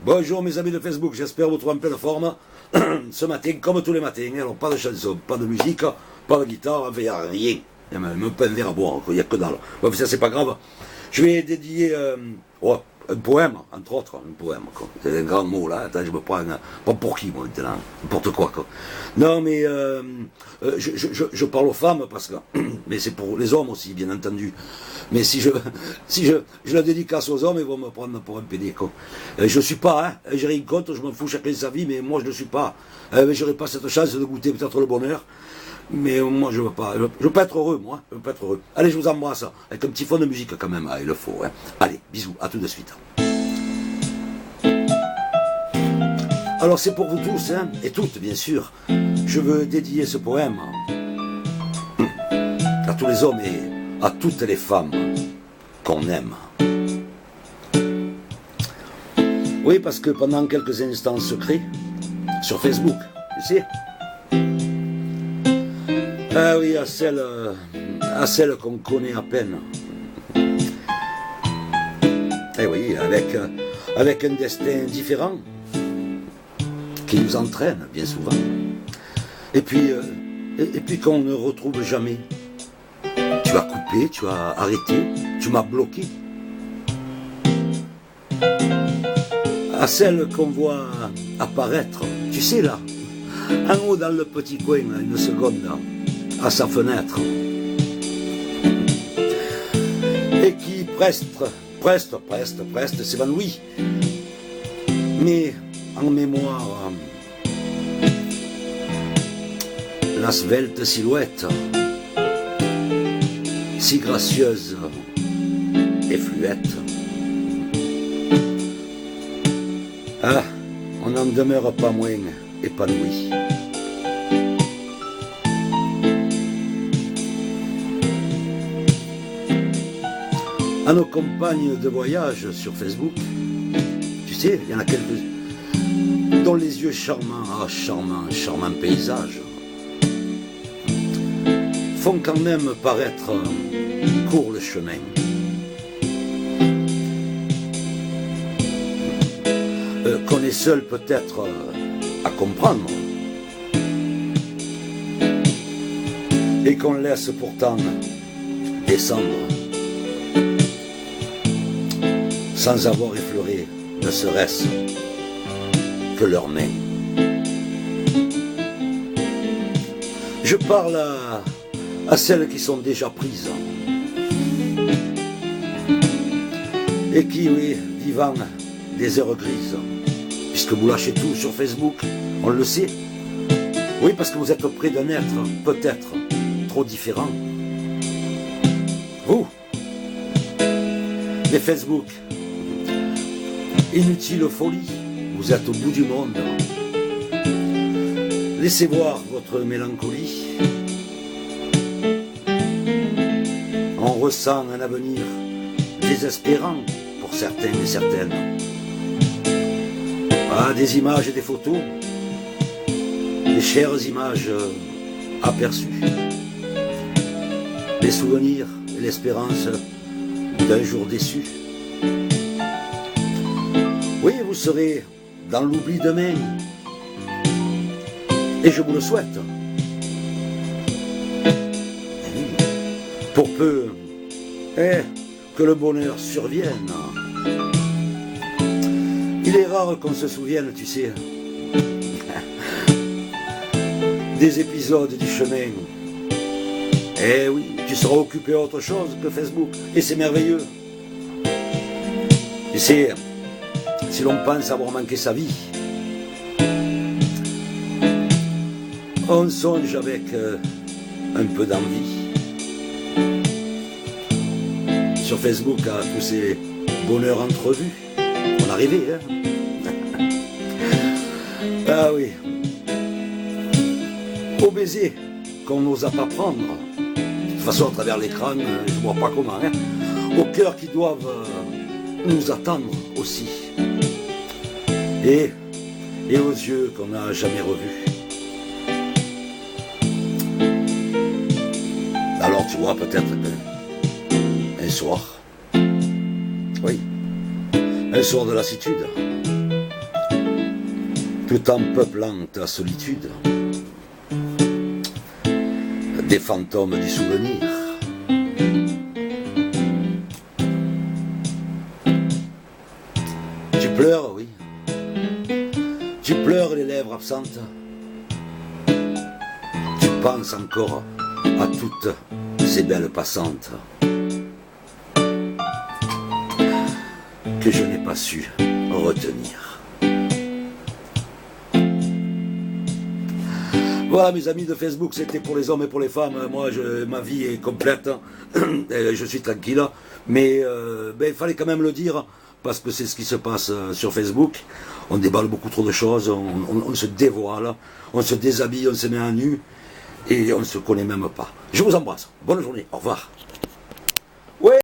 Bonjour mes amis de Facebook, j'espère vous trouver en pleine forme ce matin, comme tous les matins. Alors pas de chanson, pas de musique, pas de guitare, il n'y a rien. Il n'y a même pas un verre à boire, il n'y a que dalle. Bon, ça c'est pas grave. Je vais dédier un poème, entre autres, un poème. C'est un grand mot là, attends, je me prends pas pour qui moi maintenant, n'importe quoi. Non mais je parle aux femmes parce que, mais c'est pour les hommes aussi bien entendu. Mais si je la dédicace aux hommes, ils vont me prendre pour un pédé. Je suis pas, hein, j'ai rien contre, je m'en fous, chacun sa vie, mais moi je ne suis pas. J'aurais pas cette chance de goûter peut-être le bonheur. Mais moi je veux pas, je veux pas être heureux, moi, je veux pas être heureux. Allez, je vous embrasse, avec un petit fond de musique quand même, il le faut. Hein. Allez, bisous, à tout de suite. Alors c'est pour vous tous, hein, et toutes bien sûr, je veux dédier ce poème à tous les hommes et à toutes les femmes qu'on aime. Oui, parce que pendant quelques instants secrets, sur Facebook, tu sais, ah oui, à celle qu'on connaît à peine. Eh oui, avec un destin différent, qui nous entraîne bien souvent. Et puis qu'on ne retrouve jamais. Tu as coupé, tu as arrêté, tu m'as bloqué. À celle qu'on voit apparaître, tu sais là, en haut dans le petit coin, là, une seconde, là, à sa fenêtre. Et qui preste s'évanouit. Mais en mémoire, la svelte silhouette, si gracieuse et fluette. Ah, on n'en demeure pas moins épanoui. À nos compagnes de voyage sur Facebook, tu sais, il y en a quelques dont les yeux charmants, charmant paysage, font quand même paraître court le chemin. Qu'on est seul peut-être à comprendre, et qu'on laisse pourtant descendre, sans avoir effleuré, ne serait-ce que leurs mains. Je parle à celles qui sont déjà prises, et qui, oui, vivant des heures grises, puisque vous lâchez tout sur Facebook, on le sait. Oui, parce que vous êtes près d'un être, peut-être, trop différent. Vous, les Facebook, inutile folie, vous êtes au bout du monde. Laissez voir votre mélancolie. On ressent un avenir désespérant pour certains et certaines. Ah, des images et des photos, des chères images aperçues, les souvenirs et l'espérance d'un jour déçu. Oui, vous serez dans l'oubli demain, et je vous le souhaite. Pour peu que le bonheur survienne. Il est rare qu'on se souvienne, tu sais, des épisodes du chemin. Eh oui, tu seras occupé à autre chose que Facebook, et c'est merveilleux. Tu sais, si l'on pense avoir manqué sa vie, on songe avec un peu d'envie. Sur Facebook, à tous ces bonheurs entrevus, on arrivait, hein. Ah oui. Au baiser qu'on n'osa pas prendre, de toute façon à travers l'écran, je ne vois pas comment, hein. Aux cœurs qui doivent nous attendre aussi, et aux yeux qu'on n'a jamais revus. Alors tu vois peut-être un soir, oui, un soir de lassitude, tout en peuplant ta solitude, des fantômes du souvenir. Tu pleures, oui. Tu pleures les lèvres absentes. Tu penses encore à toutes ces belles passantes que je n'ai pas su retenir. Voilà mes amis de Facebook, c'était pour les hommes et pour les femmes. Moi, ma vie est complète, je suis tranquille, mais il fallait quand même le dire, parce que c'est ce qui se passe sur Facebook. On déballe beaucoup trop de choses, on se dévoile, on se déshabille, on se met à nu, et on ne se connaît même pas. Je vous embrasse, bonne journée, au revoir.